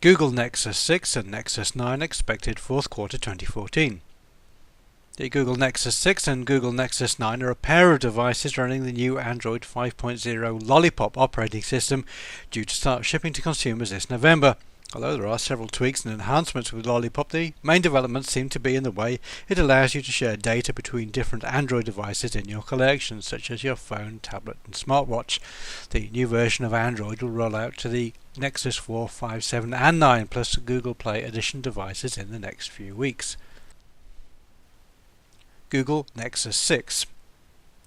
Google Nexus 6 and Nexus 9 expected fourth quarter 2014. The Google Nexus 6 and Google Nexus 9 are a pair of devices running the new Android 5.0 Lollipop operating system, due to start shipping to consumers this November. Although there are several tweaks and enhancements with Lollipop, the main developments seem to be in the way it allows you to share data between different Android devices in your collection, such as your phone, tablet and smartwatch. The new version of Android will roll out to the Nexus 4, 5, 7 and 9 plus Google Play Edition devices in the next few weeks. Google Nexus 6.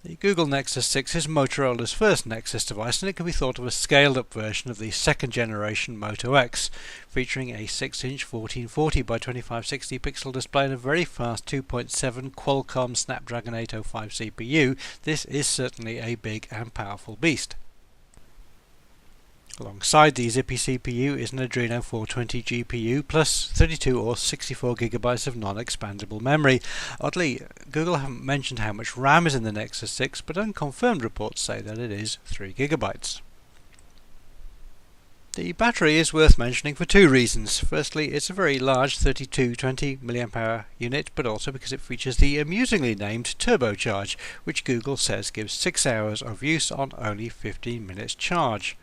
The Google Nexus 6 is Motorola's first Nexus device, and it can be thought of as a scaled-up version of the second generation Moto X, featuring a 6-inch 1440 by 2560 pixel display and a very fast 2.7 Qualcomm Snapdragon 805 CPU. This is certainly a big and powerful beast. Alongside the Zippy CPU is an Adreno 420 GPU plus 32 or 64 GB of non-expandable memory. Oddly, Google haven't mentioned how much RAM is in the Nexus 6, but unconfirmed reports say that it is 3 GB. The battery is worth mentioning for two reasons. Firstly, it's a very large 3220 mAh unit, but also because it features the amusingly named turbocharge, which Google says gives 6 hours of use on only 15 minutes charge.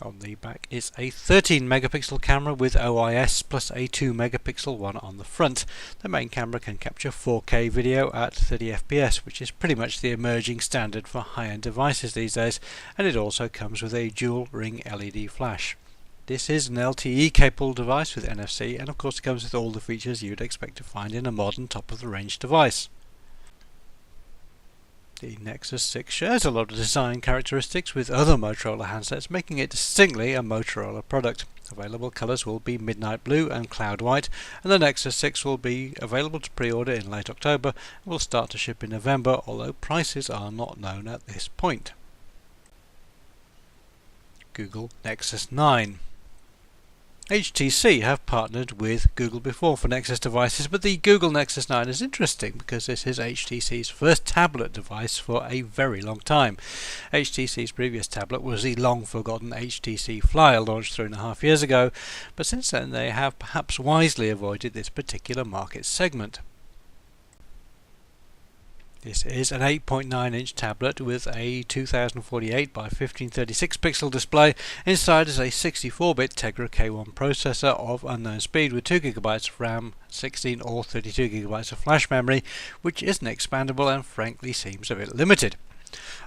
On the back is a 13 megapixel camera with OIS plus a 2 megapixel one on the front. The main camera can capture 4K video at 30 FPS, which is pretty much the emerging standard for high-end devices these days, and it also comes with a dual ring LED flash. This is an LTE capable device with NFC, and of course it comes with all the features you'd expect to find in a modern top-of-the-range device. The Nexus 6 shares a lot of design characteristics with other Motorola handsets, making it distinctly a Motorola product. Available colours will be midnight blue and cloud white, and the Nexus 6 will be available to pre-order in late October and will start to ship in November, although prices are not known at this point. Google Nexus 9. HTC have partnered with Google before for Nexus devices, but the Google Nexus 9 is interesting because this is HTC's first tablet device for a very long time. HTC's previous tablet was the long-forgotten HTC Flyer, launched 3.5 years ago, but since then they have perhaps wisely avoided this particular market segment. This is an 8.9-inch tablet with a 2048 by 1536 pixel display. Inside is a 64-bit Tegra K1 processor of unknown speed with 2 GB of RAM, 16 or 32 GB of flash memory, which isn't expandable and frankly seems a bit limited.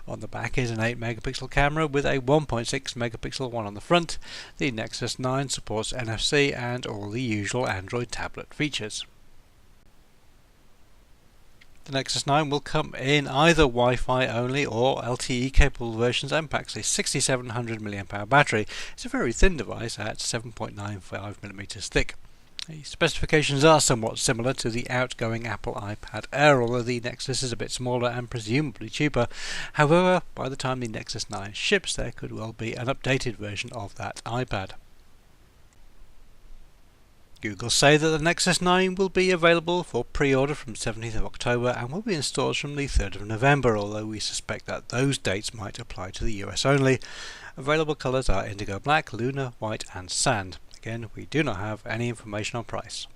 On the back is an 8 megapixel camera with a 1.6 megapixel one on the front. The Nexus 9 supports NFC and all the usual Android tablet features. The Nexus 9 will come in either Wi-Fi only or LTE capable versions and packs a 6700 mAh battery. It's a very thin device at 7.95mm thick. The specifications are somewhat similar to the outgoing Apple iPad Air, although the Nexus is a bit smaller and presumably cheaper. However, by the time the Nexus 9 ships, there could well be an updated version of that iPad. Google say that the Nexus 9 will be available for pre-order from 17th of October and will be in stores from the 3rd of November, although we suspect that those dates might apply to the US only. Available colours are indigo black, lunar, white and sand. Again, we do not have any information on price.